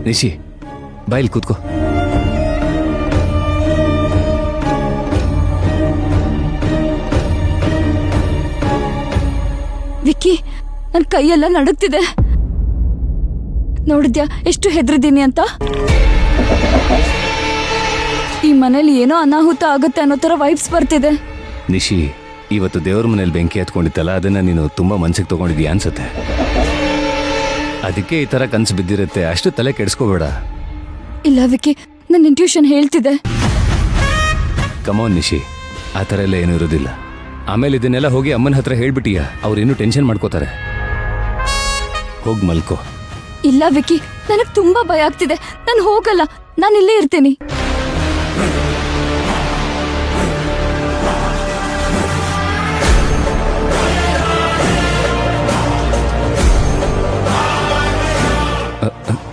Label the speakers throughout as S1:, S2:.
S1: ನಿಶಿ boil ಕೂತ್ಕೋ.
S2: ವಿಕ್ಕಿ, ನನ್ನ ಕೈಯೆಲ್ಲ ನಡುಗ್ತಿದೆ. ನೋಡಿದ್ಯಾ ಎಷ್ಟು ಹೆದರಿದ್ದೀನಿ ಅಂತ? ಈ ಮನೇಲಿ ಏನೋ ಅನಾಹುತ ಆಗುತ್ತೆ ಅನ್ನೋ ತರ ವೈಬ್ಸ್ ಬರ್ತಿದೆ.
S1: ನಿಶಿ, ಇವತ್ತು ದೇವ್ರ ಮನೇಲಿ ಬೆಂಕಿ ಹತ್ಕೊಂಡಿತ್ತಲ್ಲ, ಅದನ್ನ ನೀನು ತುಂಬಾ ಮನ್ಸಿಗೆ ತಗೊಂಡಿದ್ಯಾ ಅನ್ಸುತ್ತೆ. ಅದಕ್ಕೆ ಈ ತರ ಕನ್ಸು ಬಿದ್ದಿರುತ್ತೆ. ಅಷ್ಟು ತಲೆ ಕೆಡಿಸ್ಕೋಬೇಡ.
S2: ಇಲ್ಲ ವಿಕ್ಕಿ, ನನ್ನ ಇಂಟ್ಯೂಷನ್ ಹೇಳ್ತಿದೆ.
S1: ಕಮಾನ್ ನಿಶಿ, ಆ ಥರ ಎಲ್ಲ ಏನೂ ಇರೋದಿಲ್ಲ. ಆಮೇಲೆ ಇದನ್ನೆಲ್ಲ ಹೋಗಿ ಅಮ್ಮನ ಹತ್ರ ಹೇಳ್ಬಿಟ್ಟಿಯಾ, ಅವ್ರೇನು ಟೆನ್ಷನ್ ಮಾಡ್ಕೋತಾರೆ. ಹೋಗಿ ಮಲ್ಕೋ.
S2: ಇಲ್ಲ ವಿಕ್ಕಿ, ನನಗೆ ತುಂಬಾ ಭಯ ಆಗ್ತಿದೆ. ನಾನು ಹೋಗಲ್ಲ, ನಾನು ಇಲ್ಲೇ ಇರ್ತೀನಿ.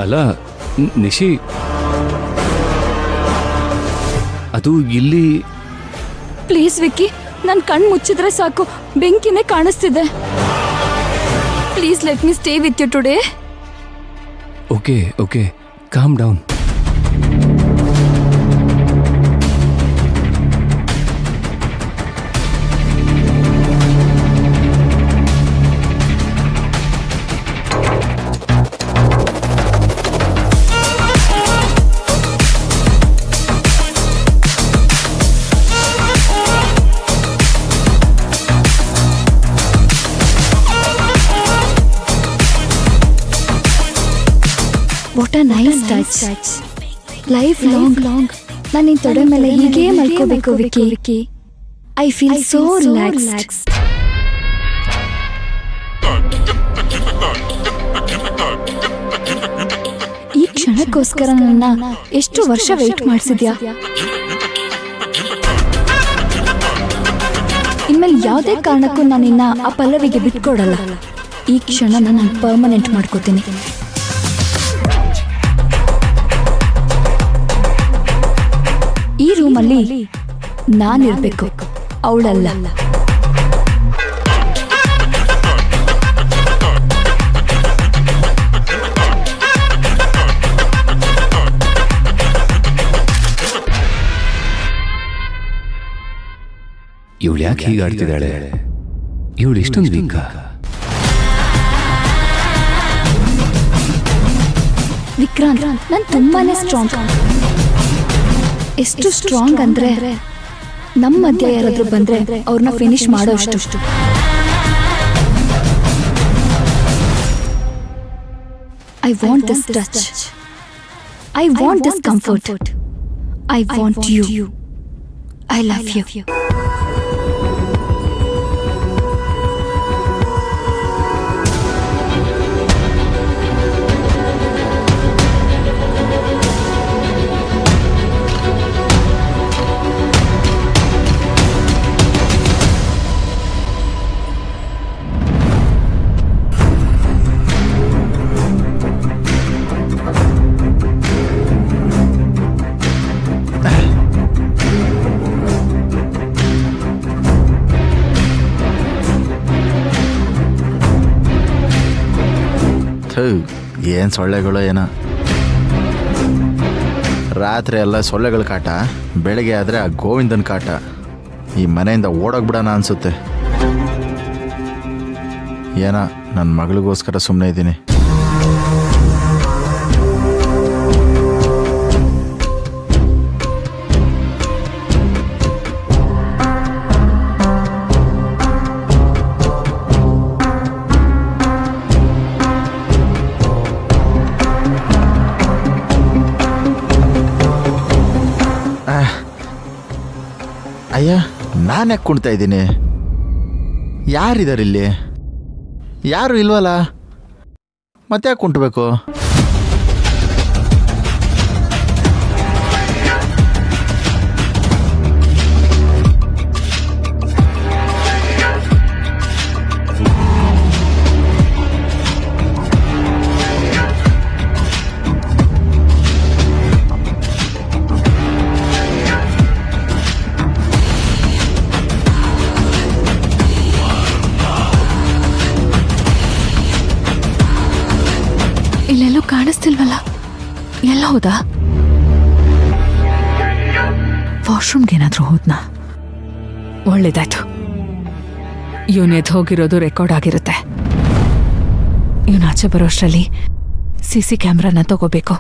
S1: ಅಲ್ಲ ನಿಶಿ, ಅದು ಇಲ್ಲಿ.
S2: ಪ್ಲೀಸ್ ವಿಕ್ಕಿ, ನನ್ನ ಕಣ್ಣು ಮುಚ್ಚಿದ್ರೆ ಸಾಕು, ಬೆಂಕಿನೇ ಕಾಣಿಸ್ತಿದೆ. Please let me stay with you today.
S1: Okay okay, calm down.
S2: What a nice touch. Lifelong ನಾನು ನಿನ್ನ ತೊಡೆ ಮೇಲೆ ಹೀಗೆ ಮಲ್ಕೋಬೇಕು Vicky. I feel so relaxed. ಈ ಕ್ಷಣಕ್ಕೋಸ್ಕರ ನನ್ನ ಎಷ್ಟು ವರ್ಷ ವೇಟ್ ಮಾಡಿಸಿದ್ಯಾ. ಇನ್ಮೇಲೆ ಯಾವುದೇ ಕಾರಣಕ್ಕೂ ನಾನು ನಿನ್ನ ಆ ಪಲ್ಲವಿಗೆ ಬಿಟ್ಕೊಡಲ್ಲ. ಈ ಕ್ಷಣನ ನಾನು ಪರ್ಮನೆಂಟ್ ಮಾಡ್ಕೋತೀನಿ. ಈ ರೂಮಲ್ಲಿ ನಾನಿರ್ಬೇಕು, ಅವಳಲ್ಲ.
S1: ಇವಳು ಯಾಕೆ ಹೀಗಾಡ್ತಿದ್ದಾಳೆ? ಇವಳು ಇಷ್ಟೊಂದು ವೀಕ?
S2: ವಿಕ್ರಾಂತ್, ನಾನು ತುಂಬಾನೇ ಸ್ಟ್ರಾಂಗ್. ಎಷ್ಟು ಸ್ಟ್ರಾಂಗ್ ಅಂದ್ರೆ ನಮ್ಮ ಮಧ್ಯ ಯಾರಾದ್ರೂ ಬಂದ್ರೆ ಅವ್ರನ್ನ ಫಿನಿಶ್ ಮಾಡೋ ಅಷ್ಟು. I want this touch. I want this comfort. I want you. I love you.
S3: ಏನು ಸೊಳ್ಳೆಗಳು ಏನೋ. ರಾತ್ರಿ ಎಲ್ಲ ಸೊಳ್ಳೆಗಳ ಕಾಟ, ಬೆಳಗ್ಗೆ ಆದರೆ ಆ ಗೋವಿಂದನ ಕಾಟ. ಈ ಮನೆಯಿಂದ ಓಡೋಗ್ಬಿಡೋಣ ಅನಿಸುತ್ತೆ. ಏನೋ ನನ್ನ ಮಗಳಿಗೋಸ್ಕರ ಸುಮ್ಮನೆ ಇದ್ದೀನಿ. ಅಯ್ಯ, ನಾನು ಯಾಕೆ ಕುಣ್ತಾ ಇದ್ದೀನಿ? ಯಾರಿದಾರಿಲ್ಲಿ? ಯಾರು ಇಲ್ವಲ್ಲ, ಮತ್ತೆ ಯಾಕೆ ಕುಂಟಬೇಕು?
S2: ಇಲ್ಲೆಲ್ಲೂ ಕಾಣಿಸ್ತಿಲ್ವಲ್ಲ.
S4: ಎಲ್ಲ ಹೋದ? ವಾಶ್ರೂಮ್ಗೇನಾದ್ರೂ ಹೋದ್ನಾ? ಒಳ್ಳೇದಾಯ್ತು. ಇವನ್ ಎದ್ದು ಹೋಗಿರೋದು ರೆಕಾರ್ಡ್ ಆಗಿರುತ್ತೆ. ಇವನ್ ಆಚೆ ಬರೋಷ್ಟರಲ್ಲಿ CC ಕ್ಯಾಮ್ರಾನ ತಗೋಬೇಕು.